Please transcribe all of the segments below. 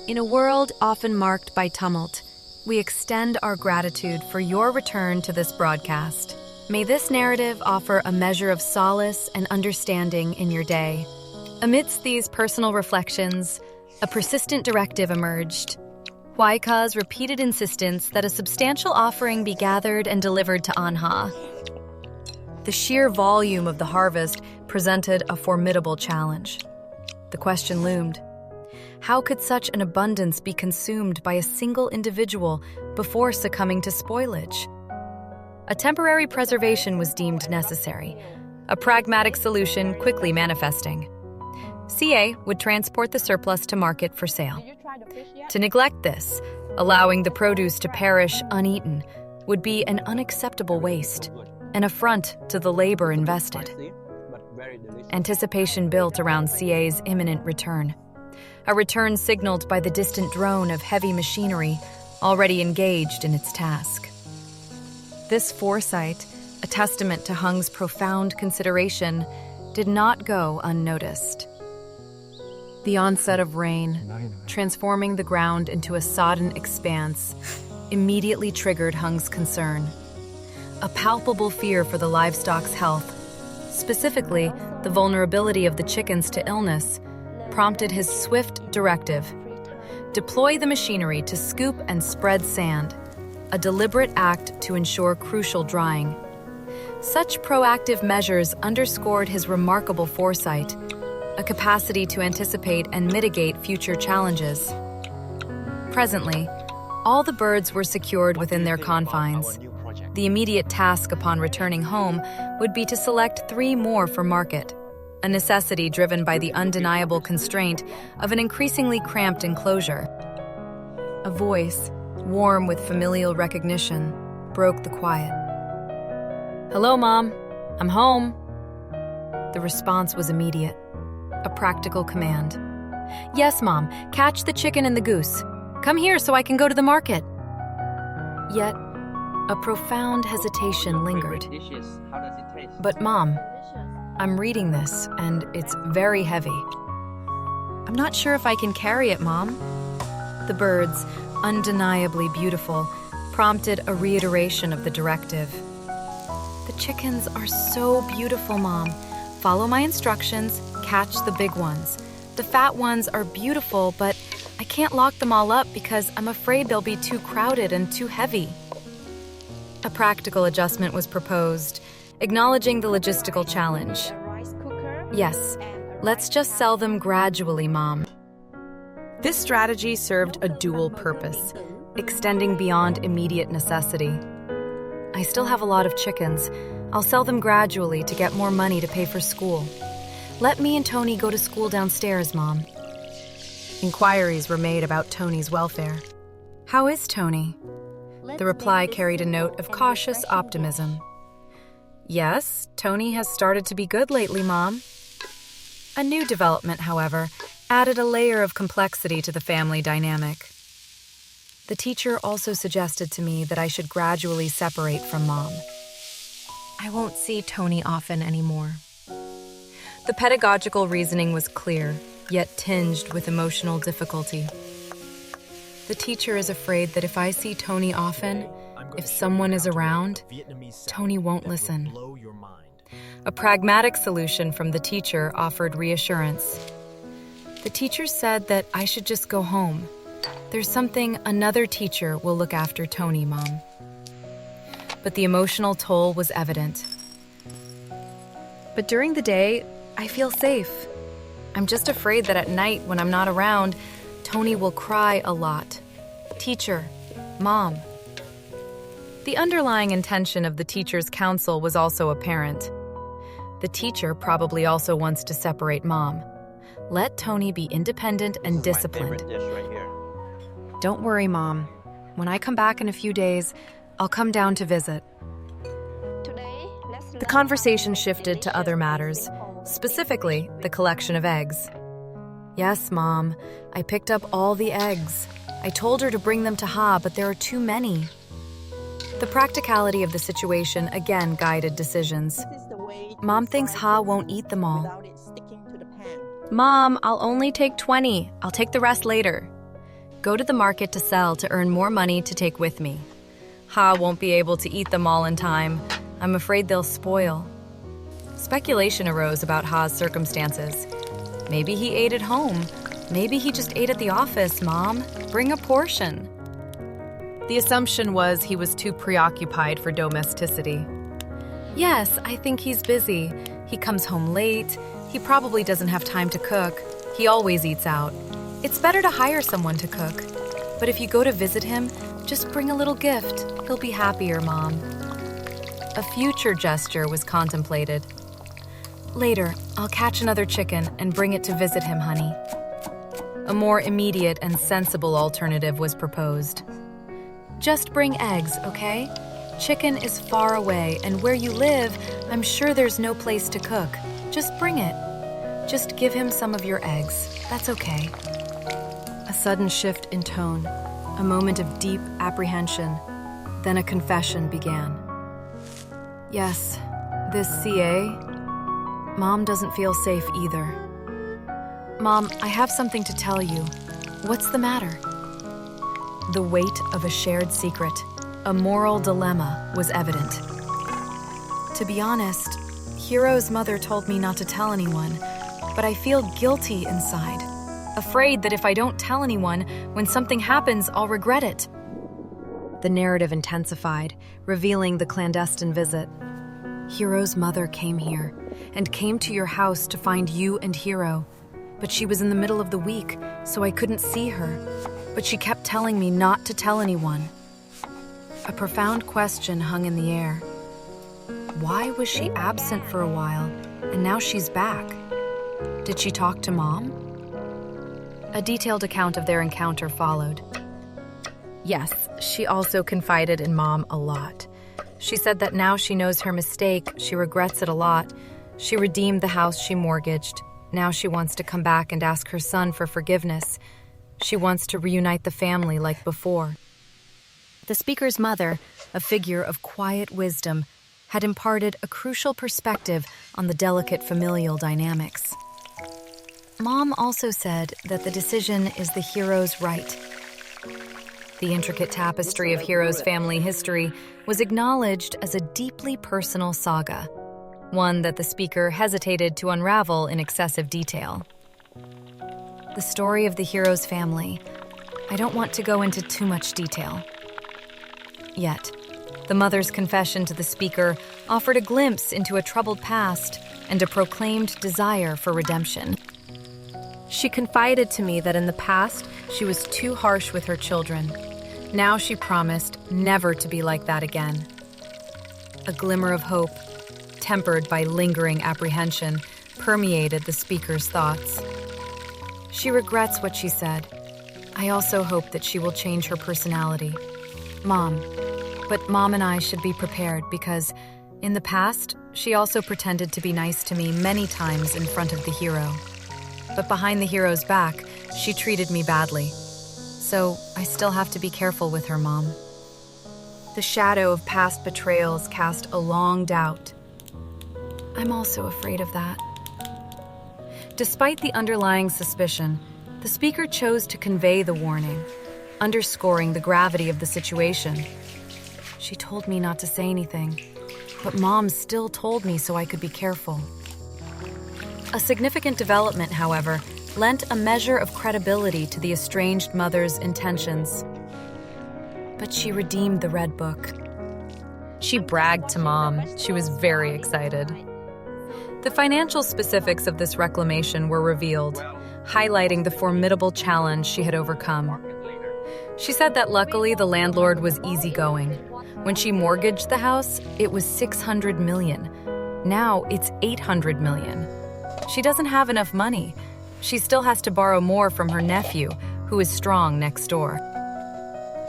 In a world often marked by tumult, we extend our gratitude for your return to this broadcast. May this narrative offer a measure of solace and understanding in your day. Amidst these personal reflections, a persistent directive emerged. Lyhoaica's repeated insistence that a substantial offering be gathered and delivered to Anha. The sheer volume of the harvest presented a formidable challenge. The question loomed: how could such an abundance be consumed by a single individual before succumbing to spoilage? A temporary preservation was deemed necessary, a pragmatic solution quickly manifesting. CA would transport the surplus to market for sale. To neglect this, allowing the produce to perish uneaten, would be an unacceptable waste, an affront to the labor invested. Anticipation built around CA's imminent return, a return signaled by the distant drone of heavy machinery already engaged in its task. This foresight, a testament to Hung's profound consideration, did not go unnoticed. The onset of rain, transforming the ground into a sodden expanse, immediately triggered Hung's concern. A palpable fear for the livestock's health, specifically the vulnerability of the chickens to illness, prompted his swift directive: deploy the machinery to scoop and spread sand, a deliberate act to ensure crucial drying. Such proactive measures underscored his remarkable foresight, a capacity to anticipate and mitigate future challenges. Presently, all the birds were secured within their confines. The immediate task upon returning home would be to select 3 more for market, a necessity driven by the undeniable constraint of an increasingly cramped enclosure. A voice, warm with familial recognition, broke the quiet. "Hello, Mom. I'm home." The response was immediate. A practical command. "Yes, Mom, catch the chicken and the goose. Come here so I can go to the market." Yet, a profound hesitation lingered. "But Mom, I'm reading this and it's very heavy. I'm not sure if I can carry it, Mom." The birds, undeniably beautiful, prompted a reiteration of the directive. "The chickens are so beautiful, Mom. Follow my instructions, catch the big ones. The fat ones are beautiful, but I can't lock them all up because I'm afraid they'll be too crowded and too heavy." A practical adjustment was proposed, acknowledging the logistical challenge. "Yes, let's just sell them gradually, Mom." This strategy served a dual purpose, extending beyond immediate necessity. "I still have a lot of chickens. I'll sell them gradually to get more money to pay for school. Let me and Tony go to school downstairs, Mom." Inquiries were made about Tony's welfare. "How is Tony?" The reply carried a note of cautious optimism. "Yes, Tony has started to be good lately, Mom." A new development, however, added a layer of complexity to the family dynamic. The teacher also suggested to me that I should gradually separate from Mom. "I won't see Tony often anymore." The pedagogical reasoning was clear, yet tinged with emotional difficulty. The teacher is afraid that if I see Tony often, if someone is around, Tony won't listen. A pragmatic solution from the teacher offered reassurance. The teacher said that I should just go home. "There's something another teacher will look after Tony, Mom." But the emotional toll was evident. "But during the day, I feel safe. I'm just afraid that at night when I'm not around, Tony will cry a lot. Teacher, Mom." The underlying intention of the teacher's counsel was also apparent. The teacher probably also wants to separate Mom. Let Tony be independent and disciplined. "Don't worry, Mom. When I come back in a few days, I'll come down to visit." The conversation shifted to other matters, specifically the collection of eggs. "Yes, Mom, I picked up all the eggs. I told her to bring them to Ha, but there are too many." The practicality of the situation again guided decisions. "Mom thinks Ha won't eat them all." "Mom, I'll only take 20. I'll take the rest later." Go to the market to sell to earn more money to take with me. Ha won't be able to eat them all in time. I'm afraid they'll spoil. Speculation arose about Ha's circumstances. Maybe he ate at home. Maybe he just ate at the office, Mom. Bring a portion. The assumption was he was too preoccupied for domesticity. Yes, I think he's busy. He comes home late. He probably doesn't have time to cook. He always eats out. It's better to hire someone to cook. But if you go to visit him, just bring a little gift. He'll be happier, Mom. A future gesture was contemplated. Later, I'll catch another chicken and bring it to visit him, honey. A more immediate and sensible alternative was proposed. Just bring eggs, okay? Chicken is far away, and where you live, I'm sure there's no place to cook. Just bring it. Just give him some of your eggs. That's okay. A sudden shift in tone, a moment of deep apprehension. Then a confession began. Yes, this CA, Mom doesn't feel safe either. Mom, I have something to tell you. What's the matter? The weight of a shared secret, a moral dilemma, was evident. To be honest, Hiro's mother told me not to tell anyone, but I feel guilty inside, afraid that if I don't tell anyone, when something happens, I'll regret it. The narrative intensified, revealing the clandestine visit. Hiro's mother came here, and came to your house to find you and Hiro. But she was in the middle of the week, so I couldn't see her. But she kept telling me not to tell anyone. A profound question hung in the air. Why was she absent for a while, and now she's back? Did she talk to Mom? A detailed account of their encounter followed. Yes, she also confided in Mom a lot. She said that now she knows her mistake, she regrets it a lot. She redeemed the house she mortgaged. Now she wants to come back and ask her son for forgiveness. She wants to reunite the family like before. The speaker's mother, a figure of quiet wisdom, had imparted a crucial perspective on the delicate familial dynamics. Mom also said that the decision is the hero's right. The intricate tapestry of Hiro's family history was acknowledged as a deeply personal saga, one that the speaker hesitated to unravel in excessive detail. The story of the Hiro's family, I don't want to go into too much detail. Yet, the mother's confession to the speaker offered a glimpse into a troubled past and a proclaimed desire for redemption. She confided to me that in the past, she was too harsh with her children. Now she promised never to be like that again. A glimmer of hope, tempered by lingering apprehension, permeated the speaker's thoughts. She regrets what she said. I also hope that she will change her personality. But Mom and I should be prepared because, in the past, she also pretended to be nice to me many times in front of the hero. But behind the hero's back, she treated me badly. So I still have to be careful with her, Mom. The shadow of past betrayals cast a long doubt. I'm also afraid of that. Despite the underlying suspicion, the speaker chose to convey the warning, underscoring the gravity of the situation. She told me not to say anything, but Mom still told me so I could be careful. A significant development, however, lent a measure of credibility to the estranged mother's intentions. But she redeemed the Red Book. She bragged to Mom. She was very excited. The financial specifics of this reclamation were revealed, highlighting the formidable challenge she had overcome. She said that luckily the landlord was easygoing. When she mortgaged the house, it was $600 million. Now it's $800 million. She doesn't have enough money. She still has to borrow more from her nephew, who is strong next door.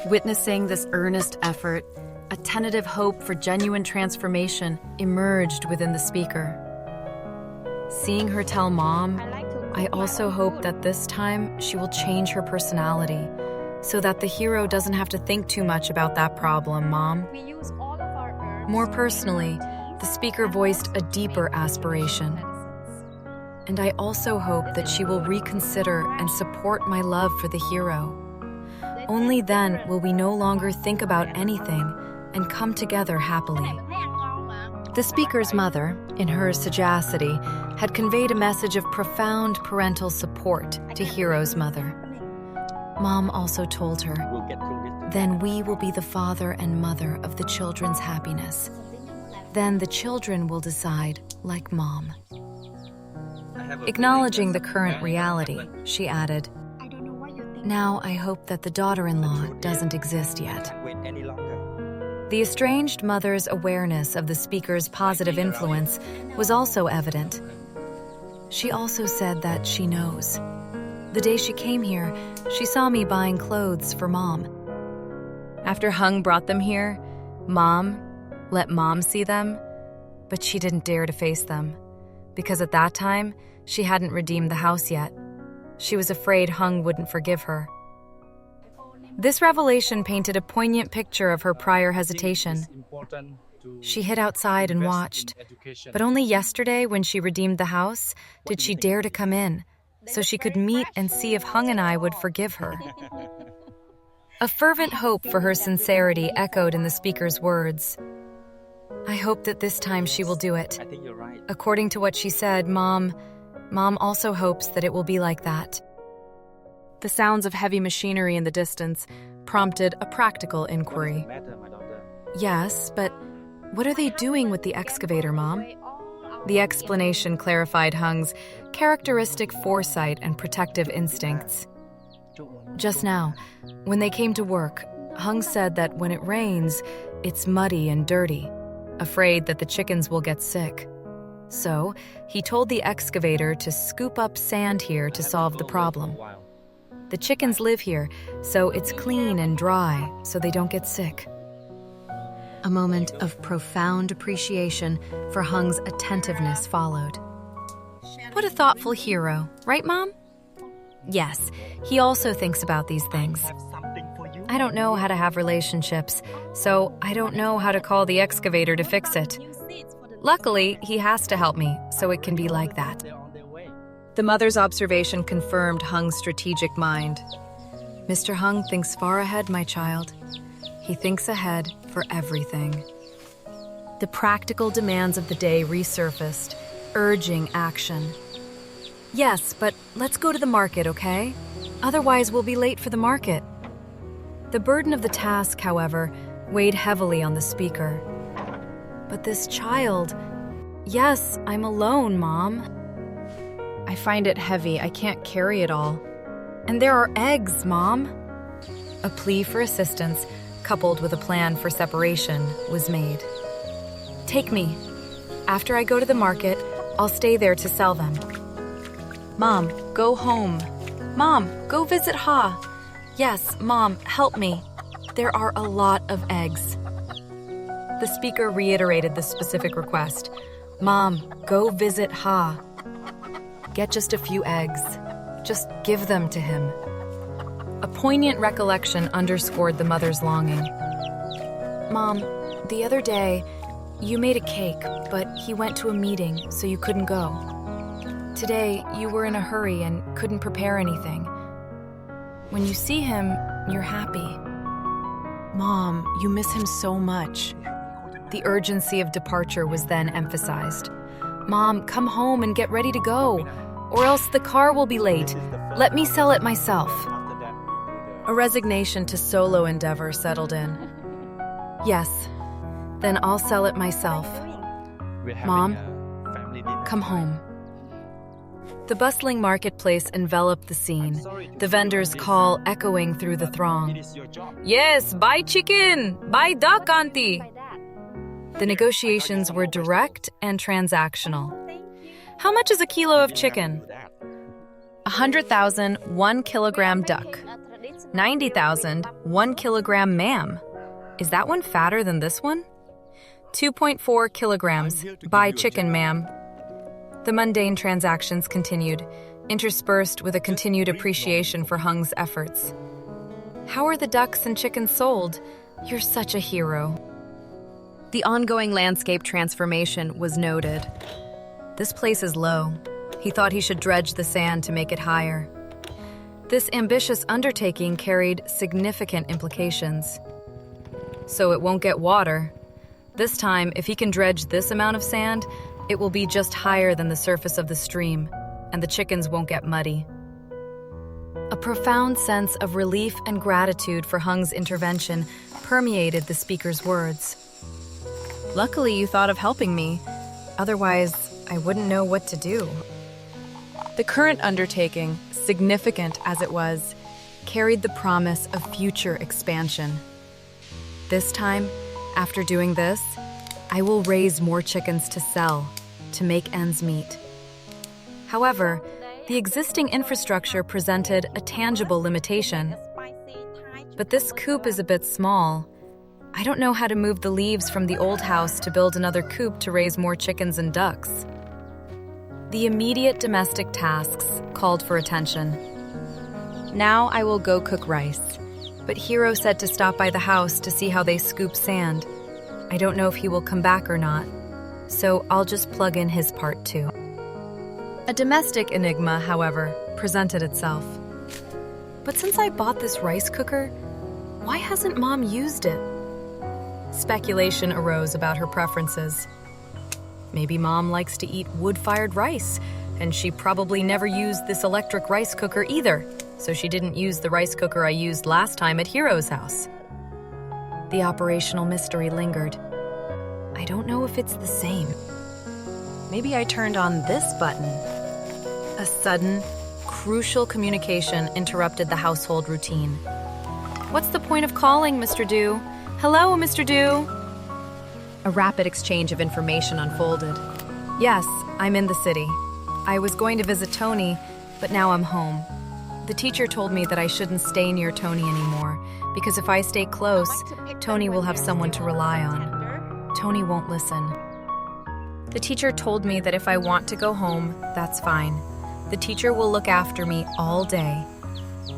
Witnessing this earnest effort, a tentative hope for genuine transformation emerged within the speaker. Seeing her tell Mom, I also hope that this time she will change her personality so that the hero doesn't have to think too much about that problem, Mom. More personally, the speaker voiced a deeper aspiration. And I also hope that she will reconsider and support my love for the hero. Only then will we no longer think about anything and come together happily. The speaker's mother, in her sagacity, had conveyed a message of profound parental support to Hiro's mother. Mom also told her, "Then we will be the father and mother of the children's happiness. Then the children will decide like Mom." Acknowledging the current reality, she added, "Now I hope that the daughter-in-law doesn't exist yet." The estranged mother's awareness of the speaker's positive influence was also evident. She also said that she knows. The day she came here, she saw me buying clothes for Mom. After Hung brought them here, Mom let Mom see them, but she didn't dare to face them, because at that time, she hadn't redeemed the house yet. She was afraid Hung wouldn't forgive her. This revelation painted a poignant picture of her prior hesitation. She hid outside and watched, but only yesterday, when she redeemed the house, did she dare to come in, so she could meet and see if Hung and I would forgive her. A fervent hope for her sincerity echoed in the speaker's words. "I hope that this time she will do it. According to what she said, Mom also hopes that it will be like that." The sounds of heavy machinery in the distance prompted a practical inquiry. "Yes, but what are they doing with the excavator, Mom?" The explanation clarified Hung's characteristic foresight and protective instincts. Just now, when they came to work, Hung said that when it rains, it's muddy and dirty, afraid that the chickens will get sick. So, he told the excavator to scoop up sand here to solve the problem. The chickens live here, so it's clean and dry, so they don't get sick. A moment of profound appreciation for Hung's attentiveness followed. What a thoughtful hero, right, Mom? Yes, he also thinks about these things. I don't know how to have relationships, so I don't know how to call the excavator to fix it. Luckily, he has to help me, so it can be like that. The mother's observation confirmed Hung's strategic mind. Mr. Hung thinks far ahead, my child. He thinks ahead for everything. The practical demands of the day resurfaced, urging action. Yes, but let's go to the market, okay? Otherwise, we'll be late for the market. The burden of the task, however, weighed heavily on the speaker. But this child... Yes, I'm alone, Mom. I find it heavy. I can't carry it all. And there are eggs, Mom. A plea for assistance, coupled with a plan for separation, was made. Take me. After I go to the market, I'll stay there to sell them. Mom, go home. Mom, go visit Ha. Yes, Mom, help me. There are a lot of eggs. The speaker reiterated the specific request. Mom, go visit Ha. Get just a few eggs. Just give them to him. A poignant recollection underscored the mother's longing. Mom, the other day, you made a cake, but he went to a meeting, so you couldn't go. Today, you were in a hurry and couldn't prepare anything. When you see him, you're happy. Mom, you miss him so much. The urgency of departure was then emphasized. Mom, come home and get ready to go, or else the car will be late. Let me sell it myself. A resignation to solo endeavor settled in. Yes, then I'll sell it myself. Mom, come home. The bustling marketplace enveloped the scene, the vendor's call echoing through the throng. Yes, buy chicken! Buy duck, auntie! The negotiations were direct and transactional. How much is a kilo of chicken? 100,000, 1 kilogram duck. 90,000, 1 kilogram ma'am. Is that one fatter than this one? 2.4 kilograms. Buy chicken, ma'am. The mundane transactions continued, interspersed with a continued appreciation for Hung's efforts. How are the ducks and chickens sold? You're such a hero. The ongoing landscape transformation was noted. This place is low. He thought he should dredge the sand to make it higher. This ambitious undertaking carried significant implications. So it won't get water. This time, if he can dredge this amount of sand, it will be just higher than the surface of the stream, and the chickens won't get muddy. A profound sense of relief and gratitude for Hung's intervention permeated the speaker's words. Luckily, you thought of helping me. Otherwise, I wouldn't know what to do. The current undertaking, significant as it was, carried the promise of future expansion. This time, after doing this, I will raise more chickens to sell, to make ends meet. However, the existing infrastructure presented a tangible limitation. But this coop is a bit small. I don't know how to move the leaves from the old house to build another coop to raise more chickens and ducks. The immediate domestic tasks called for attention. Now I will go cook rice, but Hiro said to stop by the house to see how they scoop sand. I don't know if he will come back or not, so I'll just plug in his part too. A domestic enigma, however, presented itself. But since I bought this rice cooker, why hasn't Mom used it? Speculation arose about her preferences. Maybe Mom likes to eat wood-fired rice, and she probably never used this electric rice cooker either, so she didn't use the rice cooker I used last time at Hiro's house. The operational mystery lingered. I don't know if it's the same. Maybe I turned on this button. A sudden, crucial communication interrupted the household routine. What's the point of calling, Mr. Du? Hello, Mr. Du? A rapid exchange of information unfolded. Yes, I'm in the city. I was going to visit Tony, but now I'm home. The teacher told me that I shouldn't stay near Tony anymore, because if I stay close, Tony will have someone to rely on. Tony won't listen. The teacher told me that if I want to go home, that's fine. The teacher will look after me all day.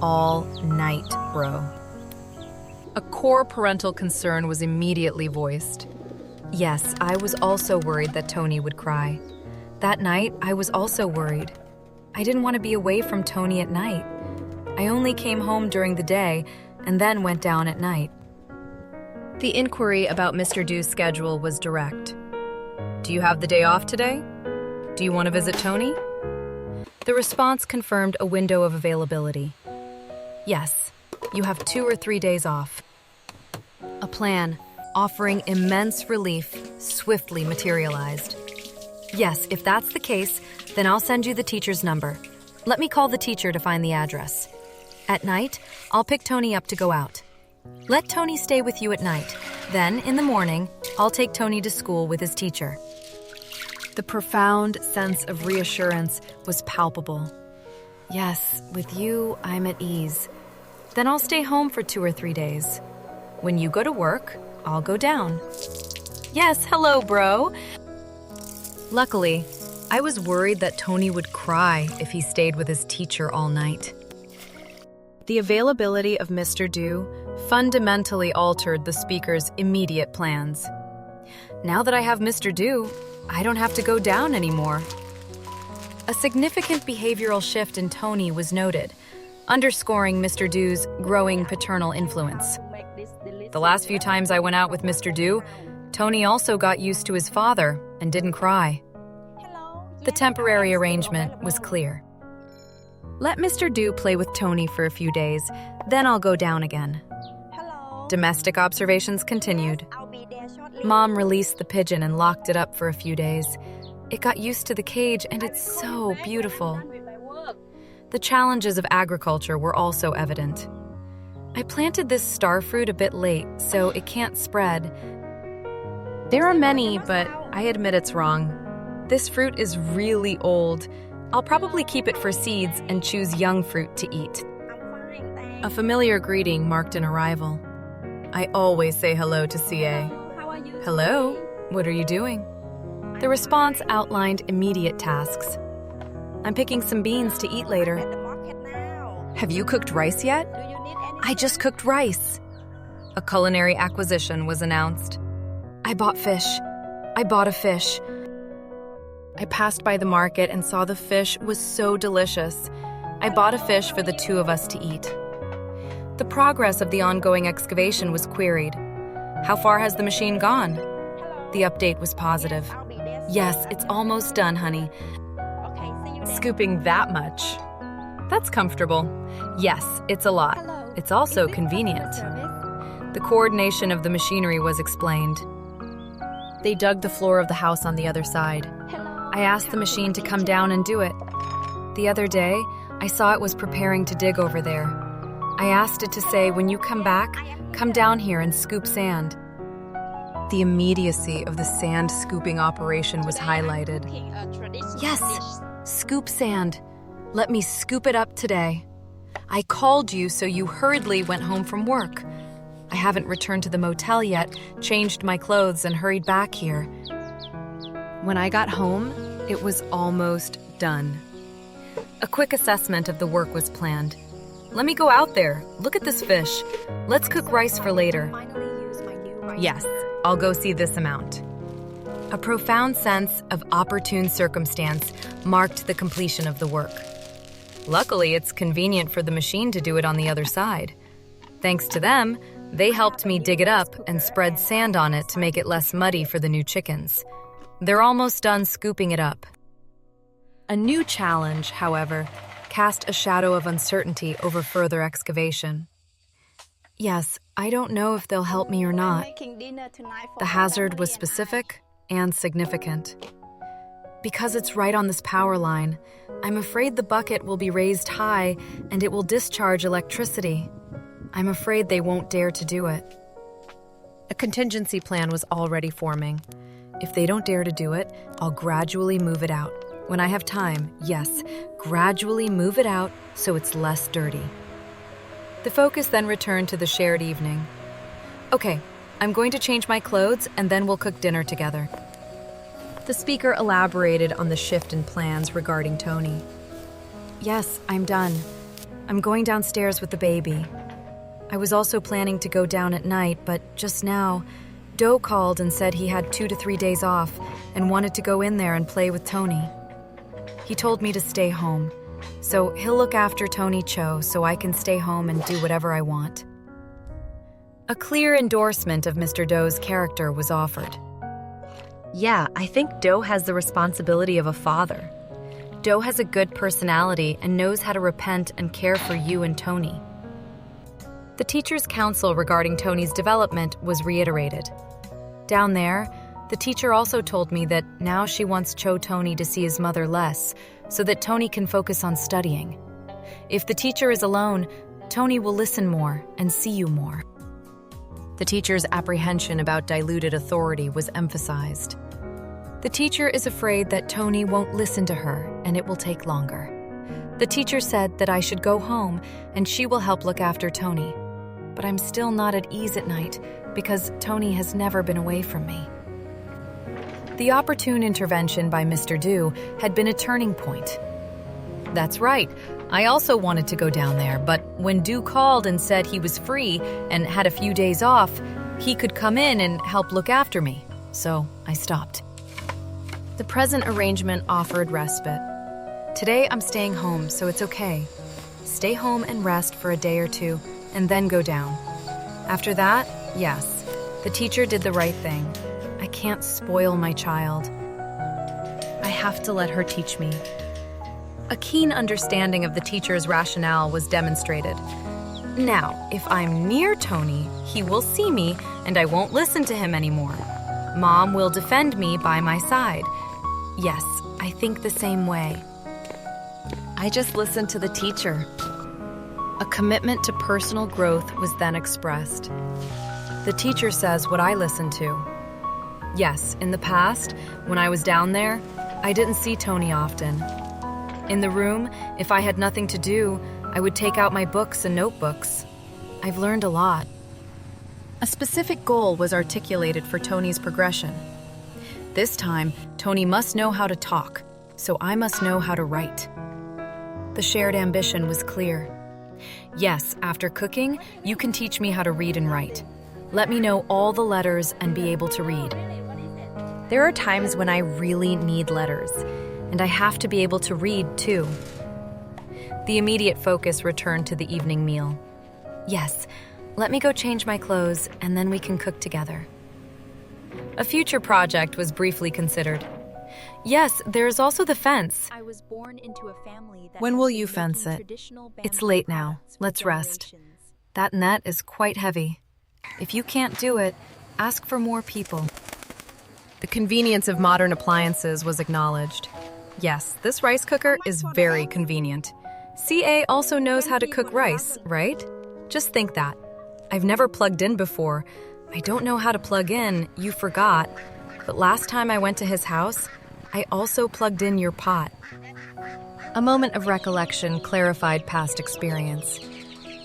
All night, bro. A core parental concern was immediately voiced. Yes, I was also worried that Tony would cry. That night, I was also worried. I didn't want to be away from Tony at night. I only came home during the day and then went down at night. The inquiry about Mr. Du's schedule was direct. Do you have the day off today? Do you want to visit Tony? The response confirmed a window of availability. Yes, you have 2 or 3 days off. A plan offering immense relief swiftly materialized. Yes, if that's the case, then I'll send you the teacher's number. Let me call the teacher to find the address. At night, I'll pick Tony up to go out. Let Tony stay with you at night. Then, in the morning, I'll take Tony to school with his teacher. The profound sense of reassurance was palpable. Yes, with you, I'm at ease. Then I'll stay home for 2 or 3 days. When you go to work, I'll go down. Yes, hello, bro. Luckily, I was worried that Tony would cry if he stayed with his teacher all night. The availability of Mr. Du fundamentally altered the speaker's immediate plans. Now that I have Mr. Du, I don't have to go down anymore. A significant behavioral shift in Tony was noted, underscoring Mr. Du's growing paternal influence. The last few times I went out with Mr. Du, Tony also got used to his father and didn't cry. The temporary arrangement was clear. Let Mr. Du play with Tony for a few days, then I'll go down again. Domestic observations continued. Mom released the pigeon and locked it up for a few days. It got used to the cage and it's so beautiful. The challenges of agriculture were also evident. I planted this star fruit a bit late, so it can't spread. There are many, but I admit it's wrong. This fruit is really old. I'll probably keep it for seeds and choose young fruit to eat. A familiar greeting marked an arrival. I always say hello to CA. Hello, what are you doing? The response outlined immediate tasks. I'm picking some beans to eat later. Have you cooked rice yet? I just cooked rice. A culinary acquisition was announced. I bought fish. I bought a fish. I passed by the market and saw the fish was so delicious. I bought a fish for the two of us to eat. The progress of the ongoing excavation was queried. How far has the machine gone? The update was positive. Yes, it's almost done, honey. Scooping that much. That's comfortable. Yes, it's a lot. It's also convenient. The coordination of the machinery was explained. They dug the floor of the house on the other side. I asked the machine to come down and do it. The other day, I saw it was preparing to dig over there. I asked it to say, when you come back, come down here and scoop sand. The immediacy of the sand scooping operation was highlighted. Yes, scoop sand. Let me scoop it up today. I called you so you hurriedly went home from work. I haven't returned to the motel yet, changed my clothes, and hurried back here. When I got home, it was almost done. A quick assessment of the work was planned. Let me go out there. Look at this fish. Let's cook rice for later. Yes, I'll go see this amount. A profound sense of opportune circumstance marked the completion of the work. Luckily, it's convenient for the machine to do it on the other side. Thanks to them, they helped me dig it up and spread sand on it to make it less muddy for the new chickens. They're almost done scooping it up. A new challenge, however, cast a shadow of uncertainty over further excavation. Yes, I don't know if they'll help me or not. The hazard was specific and significant. Because it's right on this power line, I'm afraid the bucket will be raised high and it will discharge electricity. I'm afraid they won't dare to do it. A contingency plan was already forming. If they don't dare to do it, I'll gradually move it out. When I have time, yes, gradually move it out so it's less dirty. The focus then returned to the shared evening. Okay, I'm going to change my clothes and then we'll cook dinner together. The speaker elaborated on the shift in plans regarding Tony. Yes, I'm done. I'm going downstairs with the baby. I was also planning to go down at night, but just now, Doe called and said he had 2 to 3 days off and wanted to go in there and play with Tony. He told me to stay home, so he'll look after Tony Cho so I can stay home and do whatever I want. A clear endorsement of Mr. Doe's character was offered. Yeah, I think Doe has the responsibility of a father. Doe has a good personality and knows how to repent and care for you and Tony. The teacher's counsel regarding Tony's development was reiterated. Down there, the teacher also told me that now she wants Tony to see his mother less so that Tony can focus on studying. If the teacher is alone, Tony will listen more and see you more. The teacher's apprehension about diluted authority was emphasized. The teacher is afraid that Tony won't listen to her and it will take longer. The teacher said that I should go home and she will help look after Tony. But I'm still not at ease at night because Tony has never been away from me. The opportune intervention by Mr. Du had been a turning point. That's right, I also wanted to go down there, but when Du called and said he was free and had a few days off, he could come in and help look after me, so I stopped. The present arrangement offered respite. Today I'm staying home, so it's okay. Stay home and rest for a day or two, and then go down. After that, yes, the teacher did the right thing. I can't spoil my child. I have to let her teach me. A keen understanding of the teacher's rationale was demonstrated. Now, if I'm near Tony, he will see me and I won't listen to him anymore. Mom will defend me by my side. Yes, I think the same way. I just listened to the teacher. A commitment to personal growth was then expressed. The teacher says what I listen to. Yes, in the past, when I was down there, I didn't see Tony often. In the room, if I had nothing to do, I would take out my books and notebooks. I've learned a lot. A specific goal was articulated for Tony's progression. This time, Tony must know how to talk, so I must know how to write. The shared ambition was clear. Yes, after cooking, you can teach me how to read and write. Let me know all the letters and be able to read. There are times when I really need letters, and I have to be able to read too. The immediate focus returned to the evening meal. Yes, let me go change my clothes and then we can cook together. A future project was briefly considered. Yes, there is also the fence. I was born into a family that When has will been you fence making it? traditional It's bamboo late now. products for Let's rest. generations. That net is quite heavy. If you can't do it, ask for more people. The convenience of modern appliances was acknowledged. Yes, this rice cooker is very convenient. CA also knows how to cook rice, right? Just think that. I've never plugged in before. I don't know how to plug in, you forgot. But last time I went to his house, I also plugged in your pot. A moment of recollection clarified past experience.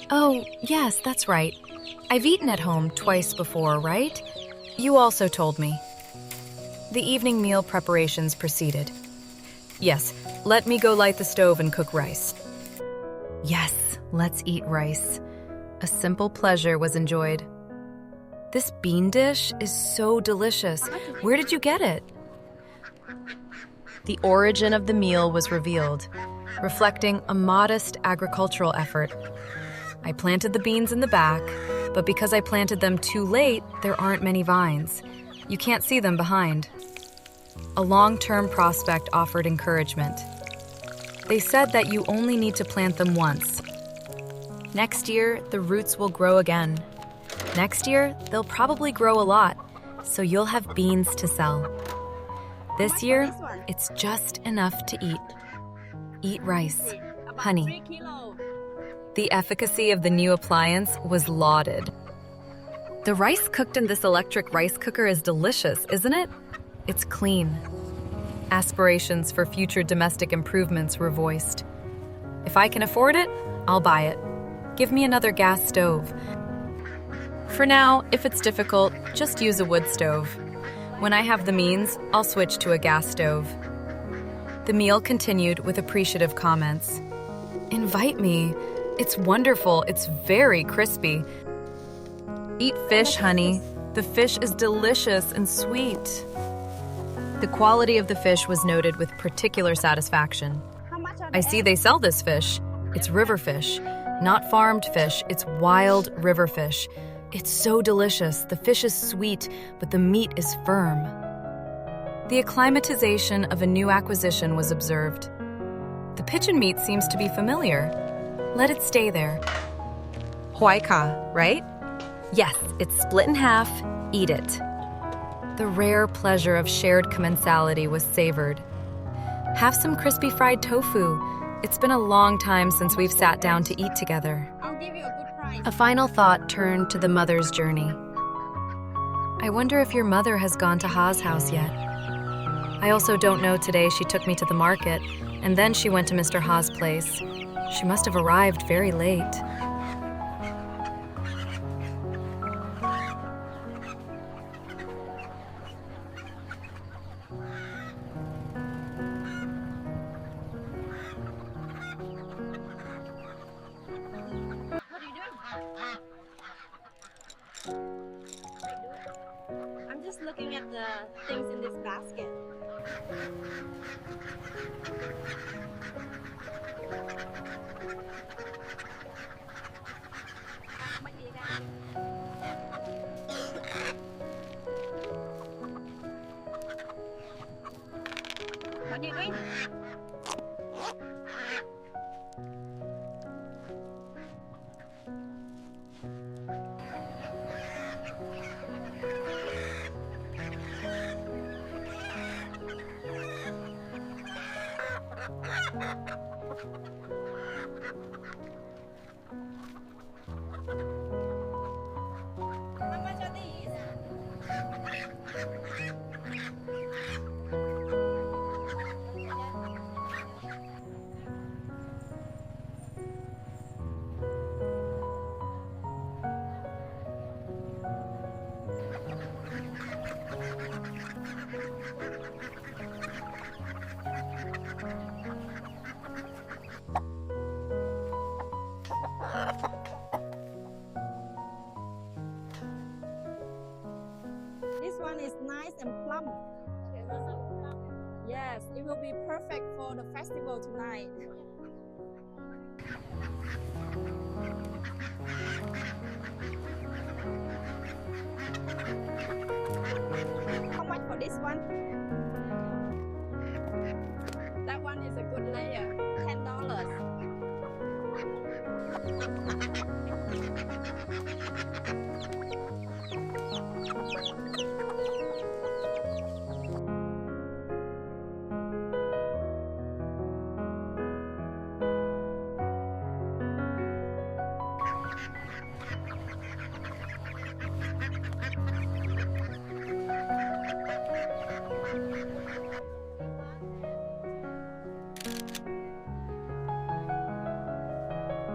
Oh, yes, that's right. I've eaten at home twice before, right? You also told me. The evening meal preparations proceeded. Yes, let me go light the stove and cook rice. Yes, let's eat rice. A simple pleasure was enjoyed. This bean dish is so delicious. Where did you get it? The origin of the meal was revealed, reflecting a modest agricultural effort. I planted the beans in the back, but because I planted them too late, there aren't many vines. You can't see them behind. A long-term prospect offered encouragement. They said that you only need to plant them once. Next year, the roots will grow again. Next year, they'll probably grow a lot, so you'll have beans to sell. This year, it's just enough to eat. Eat rice, honey. The efficacy of the new appliance was lauded. The rice cooked in this electric rice cooker is delicious, isn't it? It's clean. Aspirations for future domestic improvements were voiced. If I can afford it, I'll buy it. Give me another gas stove. For now, if it's difficult, just use a wood stove. When I have the means, I'll switch to a gas stove. The meal continued with appreciative comments. Invite me. It's wonderful. It's very crispy. Eat fish, honey. The fish is delicious and sweet. The quality of the fish was noted with particular satisfaction. I see they sell this fish. It's river fish. Not farmed fish, it's wild river fish. It's so delicious. The fish is sweet, but the meat is firm. The acclimatization of a new acquisition was observed. The pigeon meat seems to be familiar. Let it stay there. Hoaica, right? Yes, it's split in half. Eat it. The rare pleasure of shared commensality was savored. Have some crispy fried tofu. It's been a long time since we've sat down to eat together. I'll give you a good price. A final thought turned to the mother's journey. I wonder if your mother has gone to Ha's house yet. I also don't know today she took me to the market, and then she went to Mr. Ha's place. She must have arrived very late. I'm just looking at the things in this basket. What are you doing? How much are these? This one is nice and plump. Yes, it will be perfect for the festival tonight. How much for this one? That one is a good layer. $10.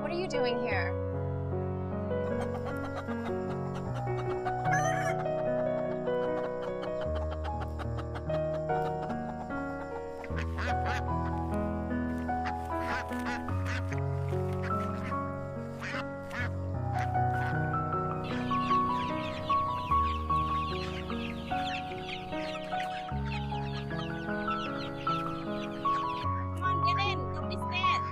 What are you doing here? Come on, get in. Don't be scared.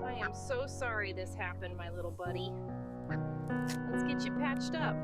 I am so sorry this happened, my little buddy. Let's get you patched up.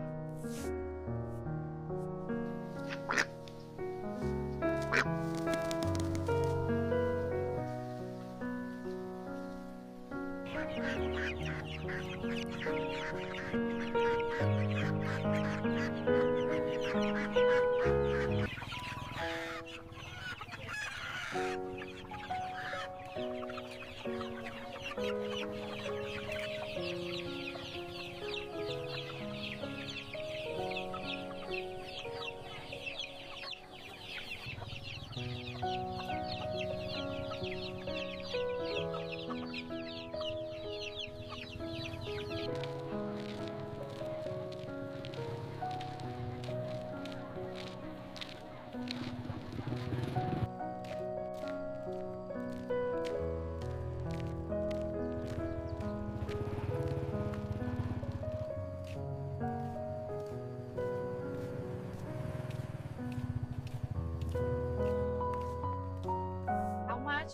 How much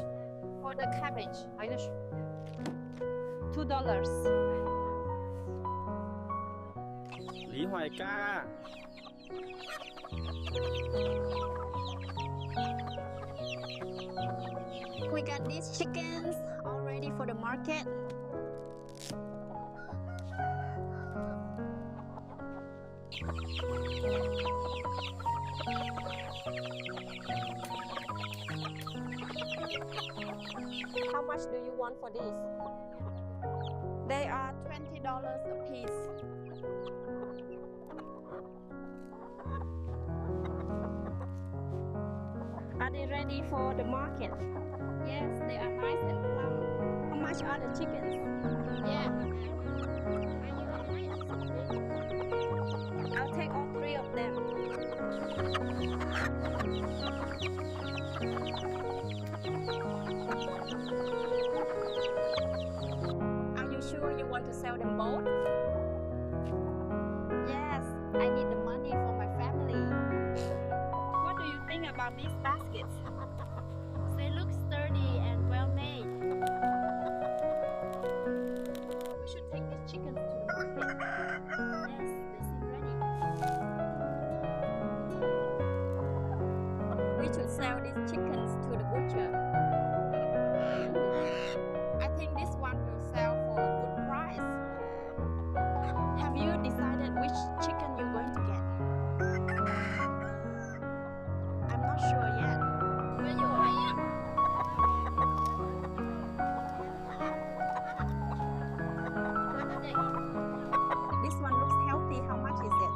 for the cabbage? $2. Lyhoaica. We got these chickens all ready for the market. How much do you want for these? They are $20 a piece. Are they ready for the market? Yes, they are nice and plump. How much are the chickens? Yeah. I'll take all 3 of them. Are you sure you want to sell them both? Yes, I need the money for my family. What do you think about these baskets? They look sturdy and well made. We should take these chickens to the market. Yes, they seem ready. We should sell these chickens to the butcher. I think this one will sell for a good price. Have you decided which chicken you're going to get? I'm not sure yet. Where you are at? This one looks healthy. How much is it?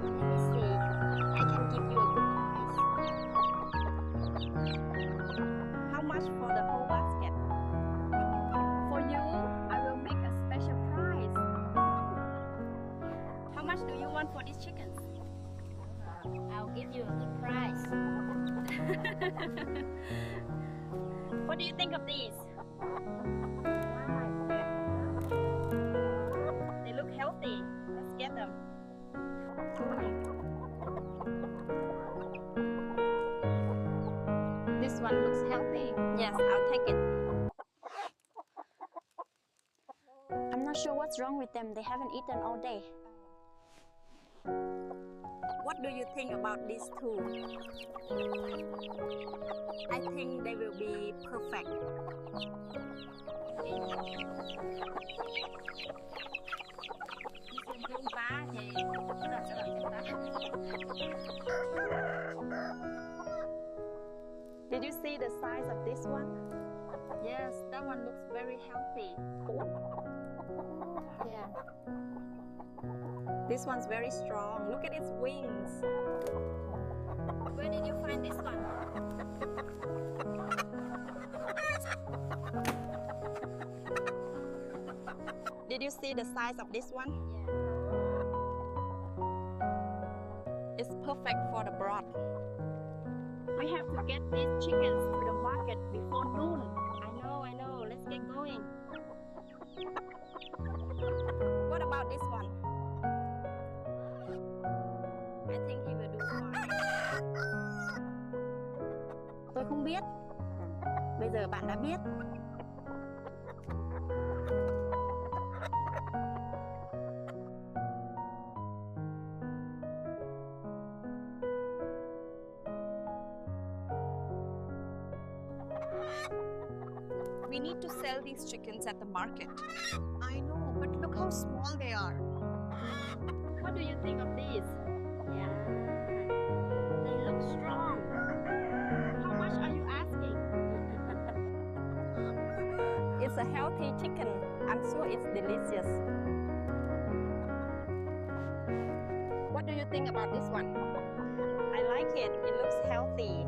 Let me see. I can give you a good price. How much for the whole basket? For you, I will make a special price. How much do you want for these chickens? I'll give you a good price. What do you think of these? They look healthy. Yes, I'll take it. I'm not sure what's wrong with them. They haven't eaten all day. What do you think about these two? I think they will be perfect. Xương bá thì cái đợt sẽ là chúng ta. Did you see the size of this one? Yes, that one looks very healthy. Yeah. This one's very strong. Look at its wings. Where did you find this one? Did you see the size of this one? Yeah. It's perfect for the broth. We have to get these chickens to the market before noon. I know. Let's get going. What about this one? I think he will do fine. Tôi không biết. Bây giờ bạn đã biết. We need to sell these chickens at the market. I know, but look how small they are. What do you think of these? Yeah. They look strong. How much are you asking? It's a healthy chicken. I'm sure it's delicious. What do you think about this one? I like it. It looks healthy.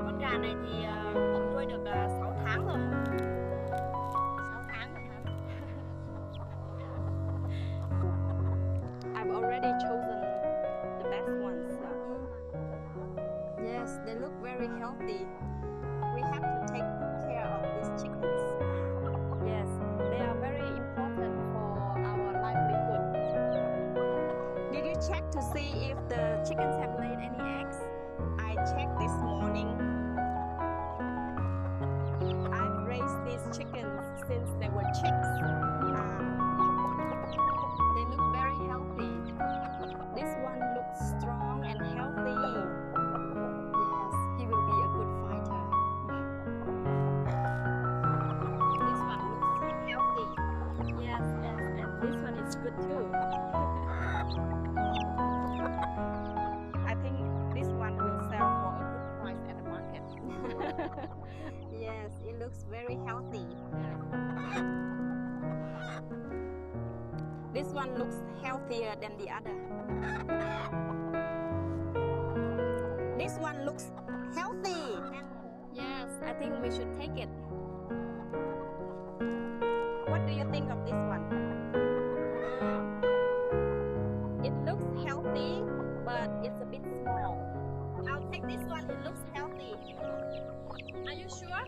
Con gà này thì ông nuôi được 6 tháng rồi. 6 tháng rồi hả? I've already chosen the best ones. Yes, they look very healthy. We have to take good care of these chickens. Yes, they are very important for our livelihood. Did you check to see if the chickens have laid any eggs? I checked this morning. I've raised these chickens since they were chicks. They look very healthy. This one looks strong and healthy. Yes, he will be a good fighter. This one looks healthy. Yes, and this one is good too. I think this one will sell for a good price at the market. Yes, it looks very healthy. This one looks healthier than the other. This one looks healthy. Yes, I think we should take it. What do you think of this one? It looks healthy, but it's a bit small. I'll take this one. It looks healthy. Are you sure?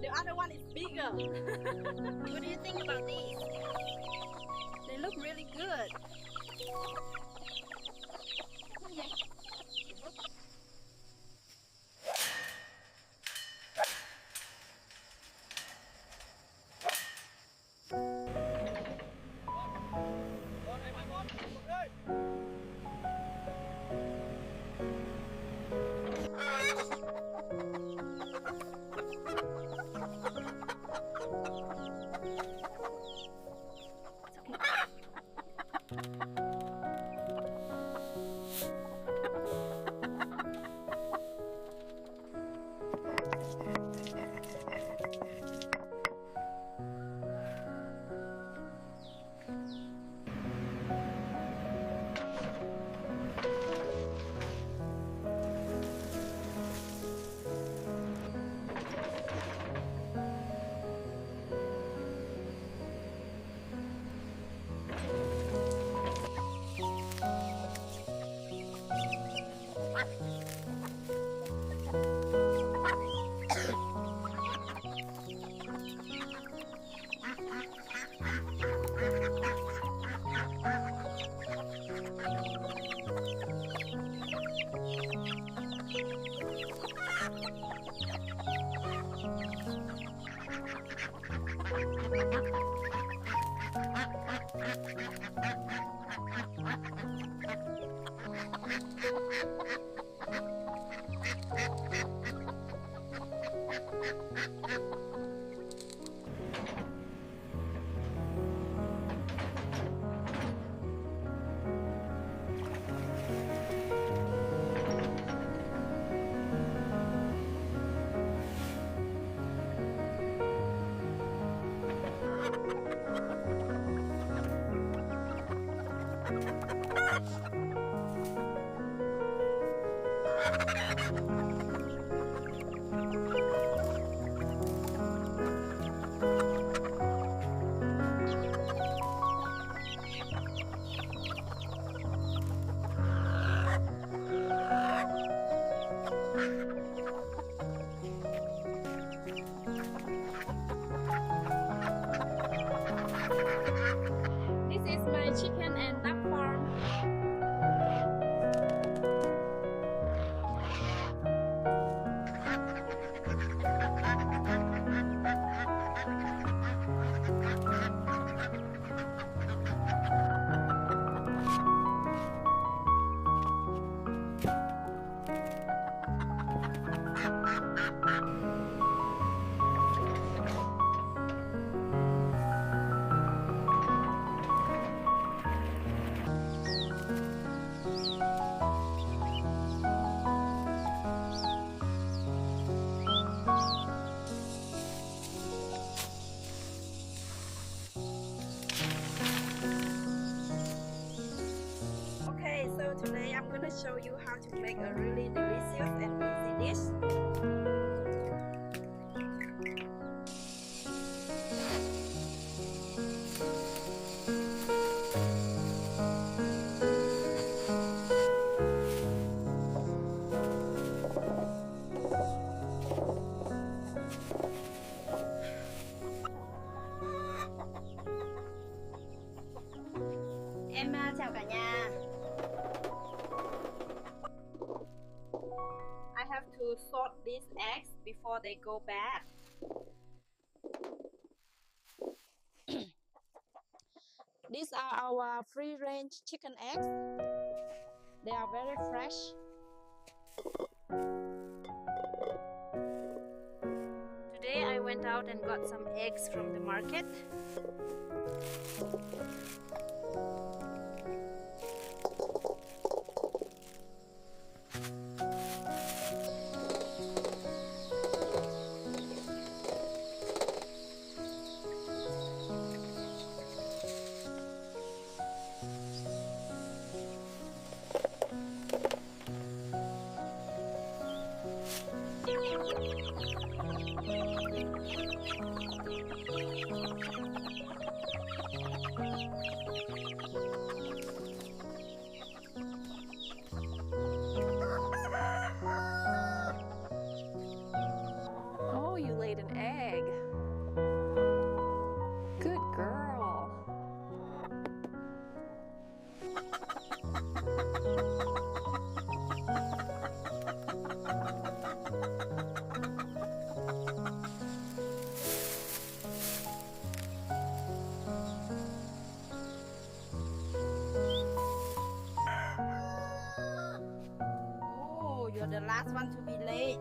The other one is bigger. What do you think about these? They look really good. is my chicken and duck farm. Okay, so today I'm gonna show you how to make a really delicious and easy dish. Em chào cả nhà. I have to sort these eggs before they go bad. These are our free-range chicken eggs. They are very fresh. Today I went out and got some eggs from the market. Oh, you laid an egg. Good girl. Oh, you're the last one to be late.